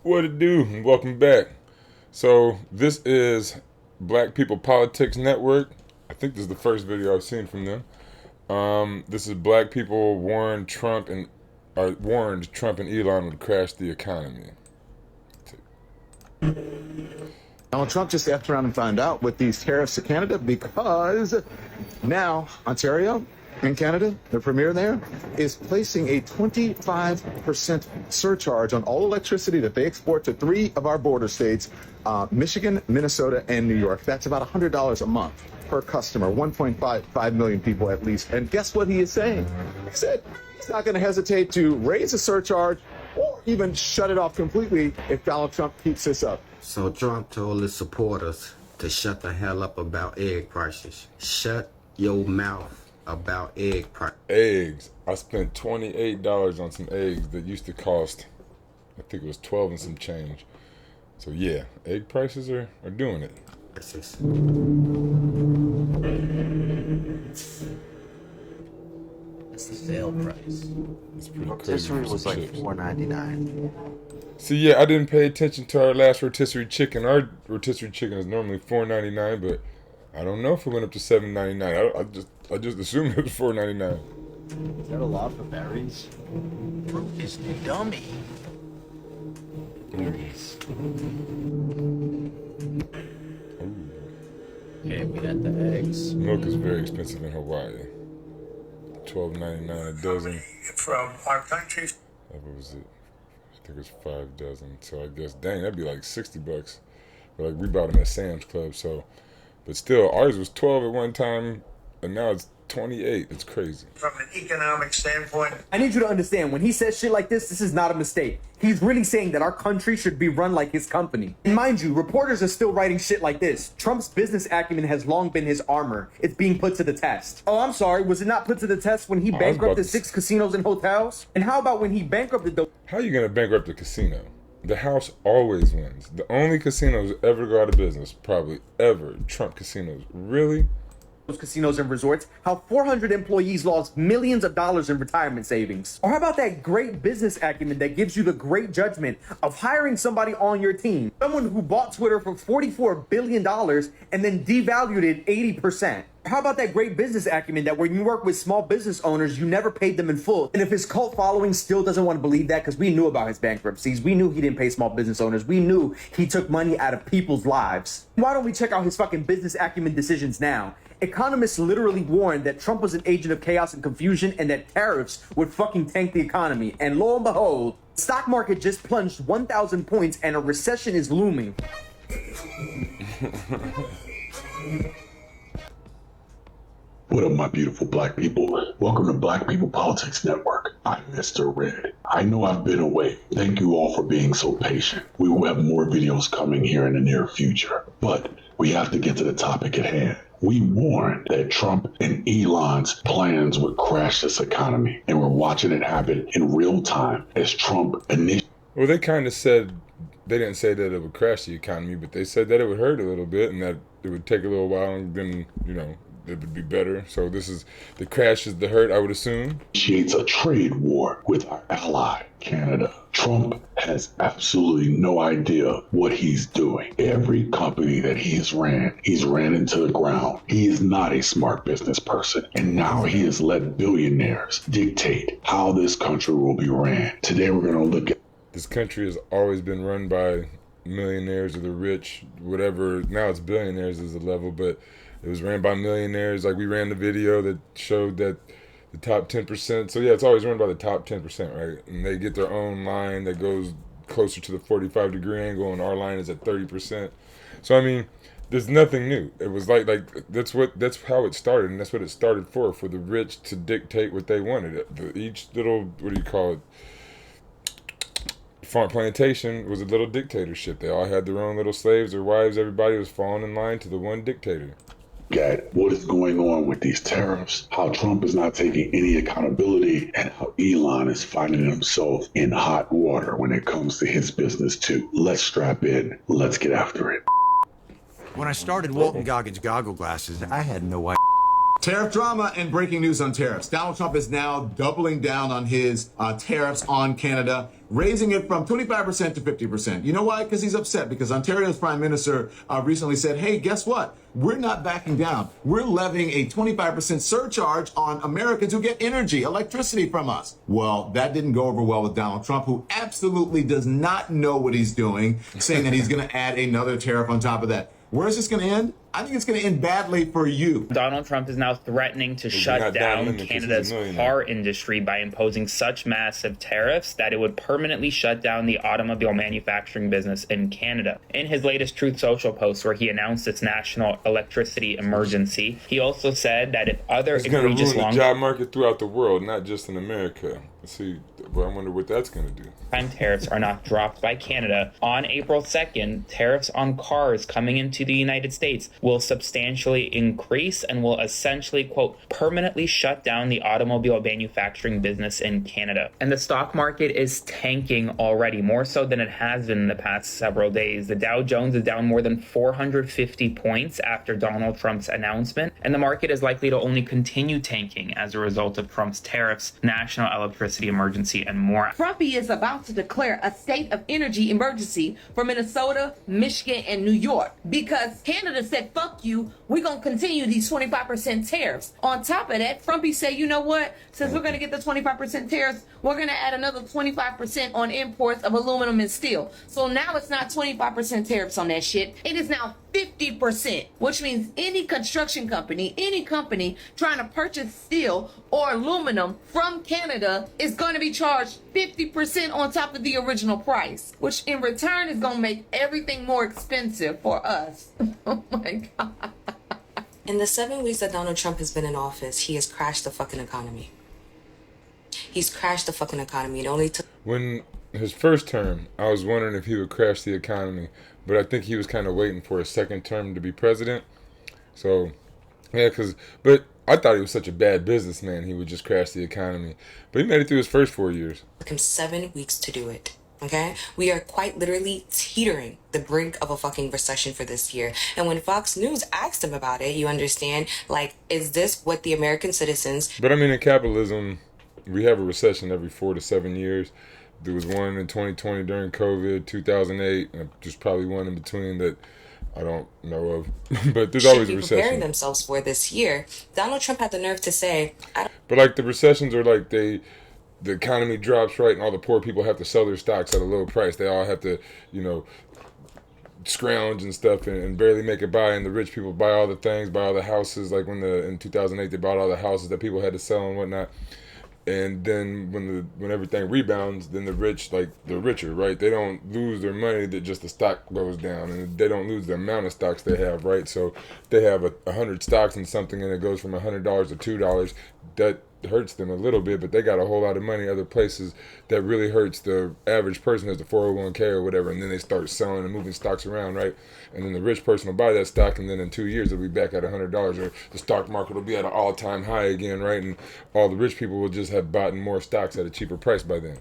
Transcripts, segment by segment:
What it do? And welcome back. So this is Black People Politics Network. I think this is the first video I've seen from them. This is Black people warned Trump and Elon would crash the economy. Donald Trump just after around and found out with these tariffs to Canada because now Ontario in Canada, the premier there, is placing a 25% surcharge on all electricity that they export to 3 of our border states, Michigan, Minnesota, and New York. That's about $100 a month per customer, 1.5 million people at least. And guess what he is saying? He said he's not going to hesitate to raise the surcharge or even shut it off completely if Donald Trump keeps this up. So Trump told his supporters to shut the hell up about egg prices. Shut your mouth about egg prices. Eggs. I spent $28 on some eggs that used to cost, I think it was 12 and some change. So yeah, egg prices are doing it. That's the sale price. It's pretty crazy. Rotisserie was like $4.99. See, yeah, I didn't pay attention to our last rotisserie chicken. Our rotisserie chicken is normally $4.99, but I don't know if it went up to $7.99. I just assumed it was $4.99. Is that a lot for berries? Fruit is dummy. Berries. Okay, we got the eggs. Milk is very expensive in Hawaii. $12.99 a dozen. From our country. What was it? I think it was 5 dozen. So I guess, dang, that'd be like $60. But like we bought them at Sam's Club, so. But still, ours was 12 at one time, and now it's 28. It's crazy. From an economic standpoint. I need you to understand, when he says shit like this is not a mistake. He's really saying that our country should be run like his company. And mind you, reporters are still writing shit like this. Trump's business acumen has long been his armor. It's being put to the test. Oh, I'm sorry, was it not put to the test when he bankrupted 6 casinos and hotels? And how about when he bankrupted the... How are you going to bankrupt a casino? The house always wins. The only casinos ever go out of business, probably ever, Trump casinos. Really? Those casinos and resorts, how 400 employees lost millions of dollars in retirement savings. Or how about that great business acumen that gives you the great judgment of hiring somebody on your team? Someone who bought Twitter for $44 billion and then devalued it 80%. How about that great business acumen that when you work with small business owners, you never paid them in full? And if his cult following still doesn't want to believe that, because we knew about his bankruptcies, we knew he didn't pay small business owners, we knew he took money out of people's lives. Why don't we check out his fucking business acumen decisions now? Economists literally warned that Trump was an agent of chaos and confusion and that tariffs would fucking tank the economy. And lo and behold, the stock market just plunged 1,000 points and a recession is looming. What up, my beautiful black people? Welcome to Black People Politics Network. I'm Mr. Red. I know I've been away. Thank you all for being so patient. We will have more videos coming here in the near future. But we have to get to the topic at hand. We warned that Trump and Elon's plans would crash this economy, and we're watching it happen in real time as Trump initiated. Well, they kind of said, they didn't say that it would crash the economy, but they said that it would hurt a little bit and that it would take a little while and then, you know, it would be better. So this is, the crash is the hurt, I would assume. Initiates a trade war with our ally, Canada. Trump has absolutely no idea what he's doing. Every company that he's ran into the ground. He is not a smart business person. And now he has let billionaires dictate how this country will be ran. Today we're going to look at... This country has always been run by millionaires or the rich, whatever. Now it's billionaires is the level, but it was ran by millionaires. Like we ran the video that showed that the top 10%. So yeah, it's always run by the top 10%, right? And they get their own line that goes closer to the 45-degree angle, and our line is at 30%. So I mean, there's nothing new. It was like that's how it started, and that's what it started for the rich to dictate what they wanted. Each little, what do you call it? Farm plantation was a little dictatorship. They all had their own little slaves, their wives. Everybody was falling in line to the one dictator. At what is going on with these tariffs, how Trump is not taking any accountability, and how Elon is finding himself in hot water when it comes to his business too. Let's strap in. Let's get after it. When I started Walton Goggins goggle glasses, I had no idea Tariff drama and breaking news on tariffs. Donald Trump is now doubling down on his tariffs on Canada, raising it from 25% to 50%. You know why? Because he's upset, because Ontario's prime minister recently said, hey, guess what? We're not backing down. We're levying a 25% surcharge on Americans who get energy, electricity from us. Well, that didn't go over well with Donald Trump, who absolutely does not know what he's doing, saying that he's going to add another tariff on top of that. Where is this going to end? I think it's going to end badly for you. Donald Trump is now threatening to shut down Canada's car industry by imposing such massive tariffs that it would permanently shut down the automobile manufacturing business in Canada. In his latest Truth Social post, where he announced its national electricity emergency, he also said that if other egregious the job market throughout the world, not just in America. See, well, I wonder what that's going to do. Tariffs are not dropped by Canada on April 2nd, tariffs on cars coming into the United States will substantially increase and will essentially, quote, permanently shut down the automobile manufacturing business in Canada. And the stock market is tanking already, more so than it has been in the past several days. The Dow Jones is down more than 450 points after Donald Trump's announcement, and the market is likely to only continue tanking as a result of Trump's tariffs, national electricity emergency, and more. Trumpy is about to declare a state of energy emergency for Minnesota, Michigan, and New York because Canada said, fuck you, we're going to continue these 25% tariffs. On top of that, Trumpy said, you know what, since we're going to get the 25% tariffs, we're going to add another 25% on imports of aluminum and steel. So now it's not 25% tariffs on that shit. It is now 50%, which means any construction company, any company trying to purchase steel or aluminum from Canada is going to be charged 50% on top of the original price, which in return is going to make everything more expensive for us. Oh my God. In the 7 weeks that Donald Trump has been in office, he has crashed the fucking economy. He's crashed the fucking economy. It only took... When his first term, I was wondering if he would crash the economy, but I think he was kind of waiting for a second term to be president. So, yeah, but I thought he was such a bad businessman, he would just crash the economy. But he made it through his first 4 years. It took him 7 weeks to do it. Okay? We are quite literally teetering the brink of a fucking recession for this year. And when Fox News asked him about it, you understand, like, is this what the American citizens... But I mean, in capitalism, we have a recession every 4 to 7 years. There was one in 2020 during COVID, 2008, and there's probably one in between that I don't know of. But there's always a recession. Preparing themselves for this year. Donald Trump had the nerve to say... But like the recessions are like the economy drops, right, and all the poor people have to sell their stocks at a low price. They all have to, scrounge and stuff and barely make it by, and the rich people buy all the things, buy all the houses. Like in 2008 they bought all the houses that people had to sell and whatnot. And then when everything rebounds, then the rich, like, they're richer, right? They don't lose their money, that just the stock goes down, and they don't lose the amount of stocks they have, right? So they have 100 stocks in something and it goes from $100 to $2. That hurts them a little bit, but they got a whole lot of money other places that really hurts the average person as the 401k or whatever, and then they start selling and moving stocks around, right? And then the rich person will buy that stock, and then in 2 years it'll be back at $100, or the stock market will be at an all-time high again, right? And all the rich people will just have bought more stocks at a cheaper price by then.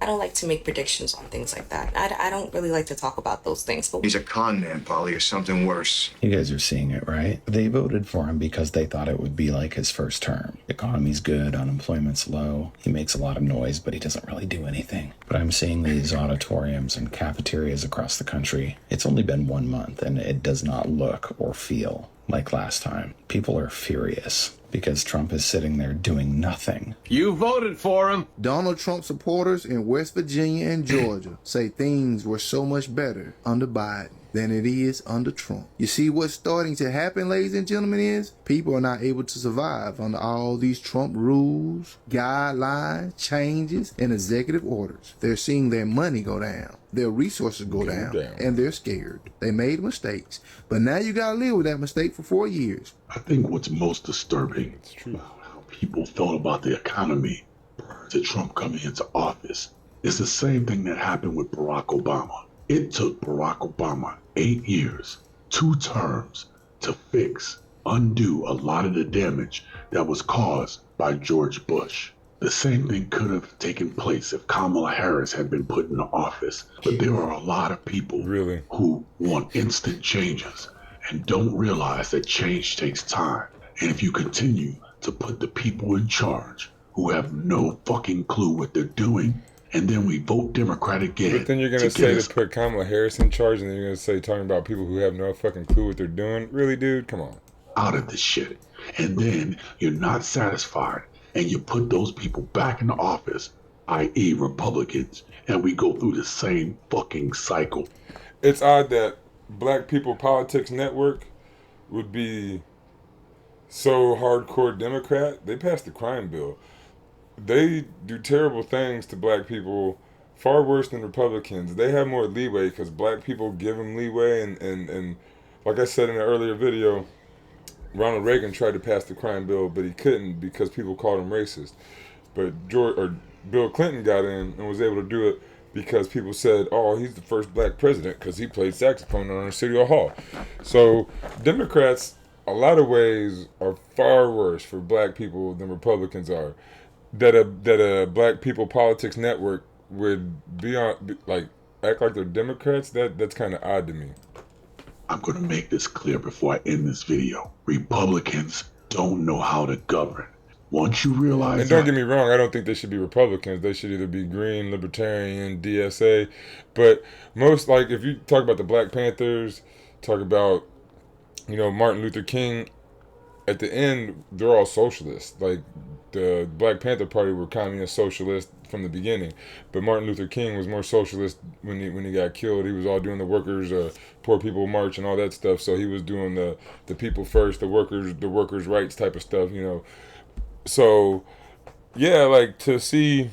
I don't like to make predictions on things like that. I don't really like to talk about those things. But he's a con man, Polly, or something worse. You guys are seeing it, right? They voted for him because they thought it would be like his first term. The economy's good, unemployment's low. He makes a lot of noise, but he doesn't really do anything. But I'm seeing these auditoriums and cafeterias across the country. It's only been 1 month, and it does not look or feel like last time. People are furious because Trump is sitting there doing nothing. You voted for him. Donald Trump supporters in West Virginia and Georgia say things were so much better under Biden than it is under Trump. You see what's starting to happen, ladies and gentlemen, is people are not able to survive under all these Trump rules, guidelines, changes, and executive orders. They're seeing their money go down, their resources go down, and they're scared. They made mistakes, but now you gotta live with that mistake for 4 years. I think what's most disturbing about how people felt about the economy prior to Trump coming into office is the same thing that happened with Barack Obama. It took Barack Obama 8 years, 2 terms, to undo a lot of the damage that was caused by George Bush. The same thing could have taken place if Kamala Harris had been put into office, but there are a lot of people who want instant changes and don't realize that change takes time. And if you continue to put the people in charge who have no fucking clue what they're doing, and then we vote Democrat again. But then you're gonna say to put Kamala Harris in charge, and then you're gonna say talking about people who have no fucking clue what they're doing. Really, dude? Come on. Out of this shit. And then you're not satisfied, and you put those people back in the office, i.e. Republicans, and we go through the same fucking cycle. It's odd that Black People Politics Network would be so hardcore Democrat. They passed the crime bill. They do terrible things to black people, far worse than Republicans. They have more leeway because black people give them leeway. And like I said in an earlier video, Ronald Reagan tried to pass the crime bill, but he couldn't because people called him racist. But Bill Clinton got in and was able to do it because people said, oh, he's the first black president because he played saxophone on our City Hall. So Democrats, a lot of ways, are far worse for black people than Republicans are. That a Black People Politics Network would be on, like, act like they're Democrats, that's kind of odd to me. I'm going to make this clear before I end this video. Republicans don't know how to govern. Once you realize and don't get me wrong, I don't think they should be Republicans. They should either be Green, Libertarian, DSA. But most, like, if you talk about the Black Panthers, talk about, you know, Martin Luther King, at the end, they're all socialists. Like, the Black Panther Party were communist socialists from the beginning, but Martin Luther King was more socialist when he got killed. He was all doing the workers, poor people march and all that stuff. So he was doing the people first, the workers' rights type of stuff, you know. So yeah, like, to see,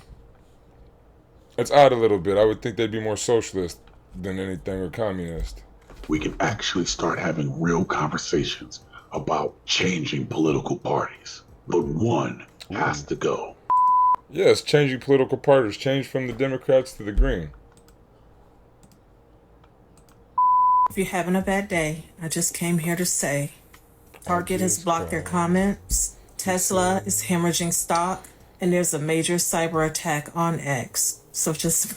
it's odd a little bit. I would think they'd be more socialist than anything, or communist. We can actually start having real conversations about changing political parties, but one has to go. Yes, changing political parties. Change from the Democrats to the Green. If you're having a bad day, I just came here to say Target has blocked their comments, Tesla is hemorrhaging stock, and there's a major cyber attack on X. So just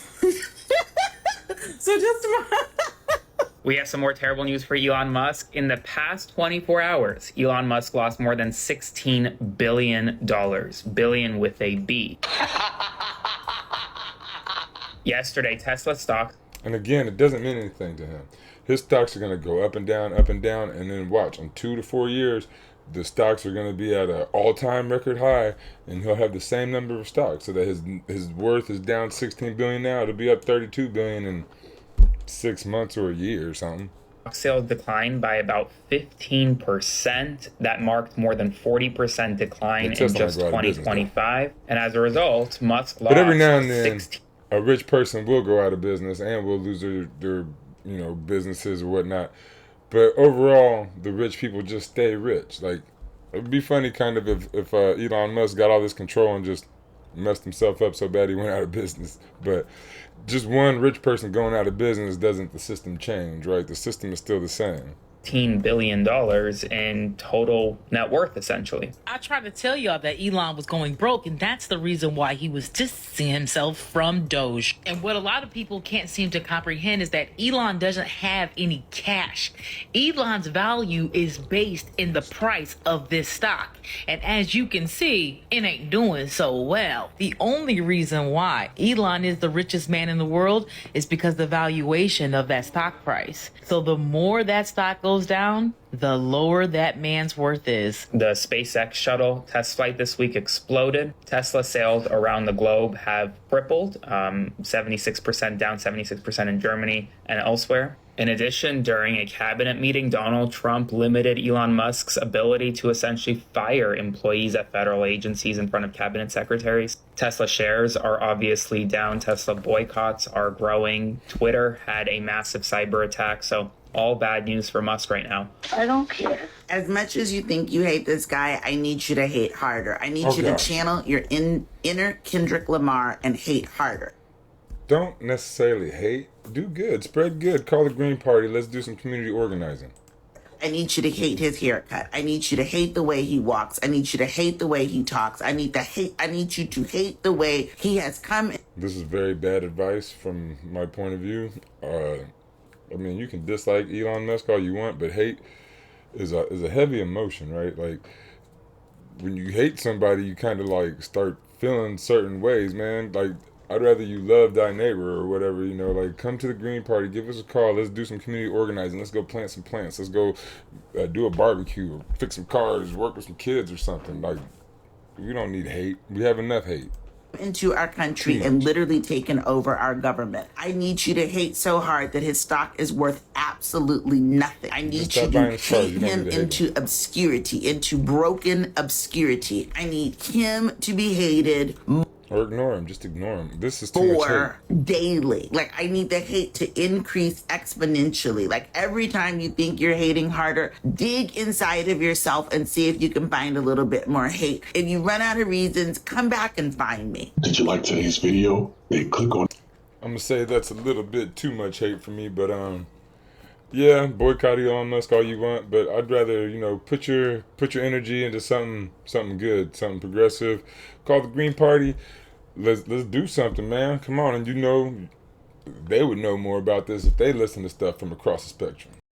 We have some more terrible news for Elon Musk. In the past 24 hours, Elon Musk lost more than $16 billion. Billion with a B. Yesterday, Tesla stock. And again, it doesn't mean anything to him. His stocks are going to go up and down, and then watch, in 2 to 4 years, the stocks are going to be at an all-time record high, and he'll have the same number of stocks, so that his worth is down $16 billion now. It'll be up $32 billion in 6 months or a year or something. Sales declined by about 15%. That marked more than 40% decline in just 2025. And as a result, Musk lost. But every now and then, a rich person will go out of business and will lose their businesses or whatnot. But overall, the rich people just stay rich. Like, it'd be funny kind of if Elon Musk got all this control and just messed himself up so bad he went out of business. But just one rich person going out of business doesn't the system change, right? The system is still the same. $15 billion in total net worth, essentially. I tried to tell y'all that Elon was going broke, and that's the reason why he was distancing himself from Doge. And what a lot of people can't seem to comprehend is that Elon doesn't have any cash. Elon's value is based in the price of this stock. And as you can see, it ain't doing so well. The only reason why Elon is the richest man in the world is because the valuation of that stock price. So the more that stock goes down, the lower that man's worth is. The SpaceX shuttle test flight this week exploded. Tesla sales around the globe have tripled, 76% down, 76% in Germany and elsewhere. In addition, during a cabinet meeting, Donald Trump limited Elon Musk's ability to essentially fire employees at federal agencies in front of cabinet secretaries. Tesla shares are obviously down. Tesla boycotts are growing. Twitter had a massive cyber attack. So all bad news for Musk right now. I don't care. As much as you think you hate this guy, I need you to hate harder. I need you to channel your inner Kendrick Lamar and hate harder. Don't necessarily hate. Do good. Spread good. Call the Green Party. Let's do some community organizing. I need you to hate his haircut. I need you to hate the way he walks. I need you to hate the way he talks. I need you to hate the way he has come. This is very bad advice from my point of view. I mean, you can dislike Elon Musk all you want, but hate is a heavy emotion, right? Like, when you hate somebody, you kind of like start feeling certain ways, man. Like, I'd rather you love thy neighbor or whatever, you know, like come to the Green Party, give us a call, let's do some community organizing, let's go plant some plants, let's go do a barbecue or fix some cars, work with some kids or something. Like, we don't need hate. We have enough hate. Into our country and literally taken over our government. I need you to hate so hard that his stock is worth absolutely nothing. I need you to hate him into obscurity, into broken obscurity. I need him to be hated or ignore him. Just ignore him. This is too much hate. Daily. Like, I need the hate to increase exponentially. Like, every time you think you're hating harder, dig inside of yourself and see if you can find a little bit more hate. If you run out of reasons, come back and find me. Did you like today's video? Then click on. I'm gonna say that's a little bit too much hate for me, but yeah, boycott Elon Musk all you want, but I'd rather, you know, put your energy into something good, something progressive. Call the Green Party. Let's do something, man. Come on, and you know, they would know more about this if they listen to stuff from across the spectrum.